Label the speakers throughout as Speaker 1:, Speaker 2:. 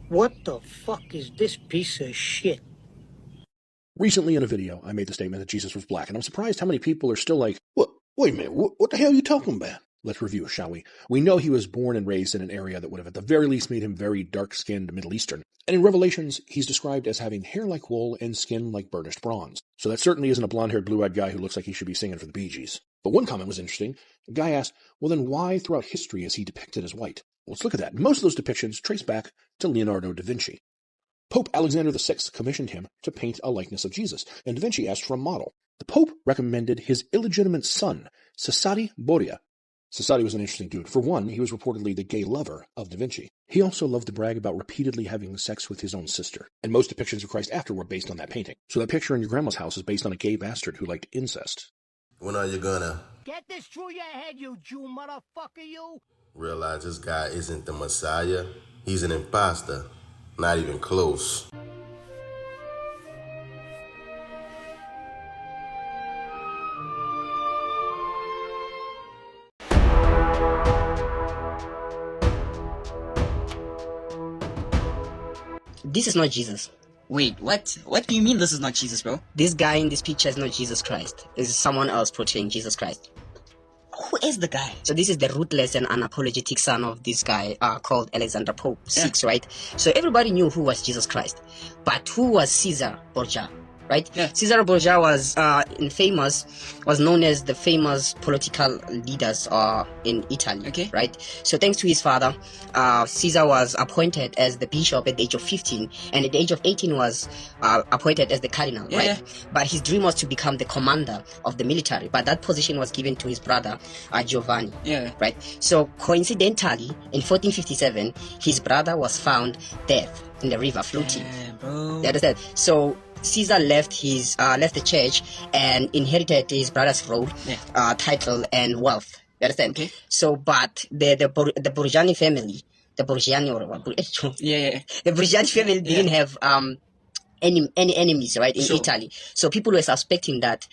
Speaker 1: What the fuck is this piece of shit?
Speaker 2: Recently in a video, I made the statement that Jesus was black, and I'm surprised how many people are still like, what? Wait a minute, what the hell are you talking about? Let's review, shall we? We know he was born and raised in an area that would have at the very least made him very dark-skinned Middle Eastern. And in Revelations, he's described as having hair like wool and skin like burnished bronze. So that certainly isn't a blonde-haired, blue-eyed guy who looks like he should be singing for the Bee Gees. But one comment was interesting. A guy asked, well then why throughout history is he depicted as white? Well, let's look at that. Most of those depictions trace back to Leonardo da Vinci. Pope Alexander VI commissioned him to paint a likeness of Jesus, and Da Vinci asked for a model. The Pope recommended his illegitimate son, Cesare Borgia. Cesare was an interesting dude. For one, he was reportedly the gay lover of Da Vinci. He also loved to brag about repeatedly having sex with his own sister, and most depictions of Christ after were based on that painting. So that picture in your grandma's house is based on a gay bastard who liked incest.
Speaker 3: When are you gonna
Speaker 1: Get this through your head, you Jew motherfucker, you!
Speaker 3: realize this guy isn't the Messiah? He's an imposter. Not even close.
Speaker 4: This is not Jesus.
Speaker 5: Wait, what? What do you mean this is not Jesus, bro?
Speaker 4: This guy in this picture is not Jesus Christ. This is someone else portraying Jesus Christ.
Speaker 5: Who is the guy?
Speaker 4: So this is the ruthless and unapologetic son of this guy called Alexander Pope VI, right? So everybody knew who was Jesus Christ. But who was Caesar Borgia, right?
Speaker 5: Yeah.
Speaker 4: Caesar Borgia was known as the famous political leaders in Italy,
Speaker 5: Okay.
Speaker 4: right? So thanks to his father, Caesar was appointed as the bishop at the age of 15, and at the age of 18 was appointed as the cardinal,
Speaker 5: Yeah,
Speaker 4: right?
Speaker 5: yeah.
Speaker 4: But his dream was to become the commander of the military, but that position was given to his brother Giovanni,
Speaker 5: Yeah.
Speaker 4: right? So coincidentally, in 1457, his brother was found dead in the river floating.
Speaker 5: Yeah, bro.
Speaker 4: You understand? So Caesar left the church and inherited his brother's role, title, and wealth. You understand?
Speaker 5: Okay.
Speaker 4: So, but the Borgiani family, the Borgiani or what?
Speaker 5: Yeah.
Speaker 4: The Borgiani family didn't have any enemies, right, in
Speaker 5: Sure.
Speaker 4: Italy. So people were suspecting that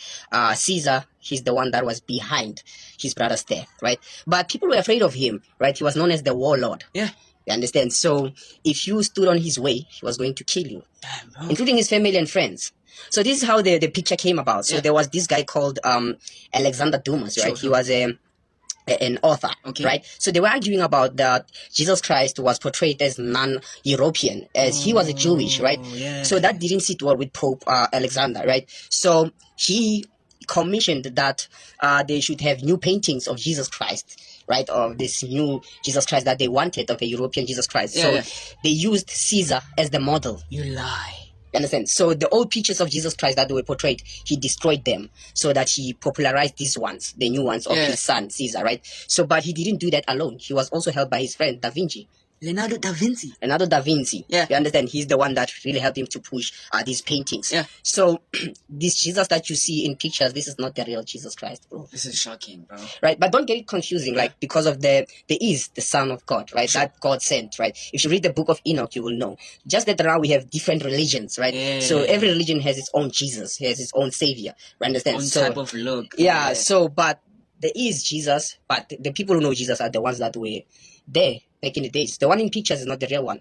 Speaker 4: Caesar, he's the one that was behind his brother's death, right? But people were afraid of him, right? He was known as the warlord.
Speaker 5: Yeah.
Speaker 4: You understand? So if you stood on his way, he was going to kill you,
Speaker 5: Damn, bro.
Speaker 4: including his family and friends. So this is how the picture came about. So
Speaker 5: Yeah.
Speaker 4: there was this guy called Alexander Dumas, right?
Speaker 5: Sure.
Speaker 4: He was an author,
Speaker 5: Okay.
Speaker 4: right? So they were arguing about that Jesus Christ was portrayed as non-European, as he was a Jewish, right?
Speaker 5: Yeah.
Speaker 4: So that didn't sit well with Pope Alexander, right? So he commissioned that they should have new paintings of Jesus Christ, right? Of this new Jesus Christ that they wanted, of a European Jesus Christ.
Speaker 5: Yeah,
Speaker 4: so
Speaker 5: yeah.
Speaker 4: they used Caesar as the model.
Speaker 5: You lie.
Speaker 4: You understand? So the old pictures of Jesus Christ that they were portrayed, he destroyed them so that he popularized these ones, the new ones of
Speaker 5: Yeah.
Speaker 4: his son, Caesar, right? So, but he didn't do that alone. He was also helped by his friend, Da Vinci.
Speaker 5: Leonardo da Vinci.
Speaker 4: Leonardo da Vinci.
Speaker 5: Yeah.
Speaker 4: You understand? He's the one that really helped him to push these paintings.
Speaker 5: Yeah.
Speaker 4: So this Jesus that you see in pictures, this is not the real Jesus Christ, bro.
Speaker 5: This is shocking, bro.
Speaker 4: Right? But don't get it confusing, like, because of the is the Son of God, right?
Speaker 5: Sure.
Speaker 4: That God sent, right? If you read the book of Enoch, you will know. Just that now we have different religions, right?
Speaker 5: Yeah.
Speaker 4: So every religion has its own Jesus, has its own savior. You understand?
Speaker 5: Own
Speaker 4: So
Speaker 5: type of look.
Speaker 4: yeah, so but there is Jesus, but the people who know Jesus are the ones that were there back in the days. The one in pictures is not the real one.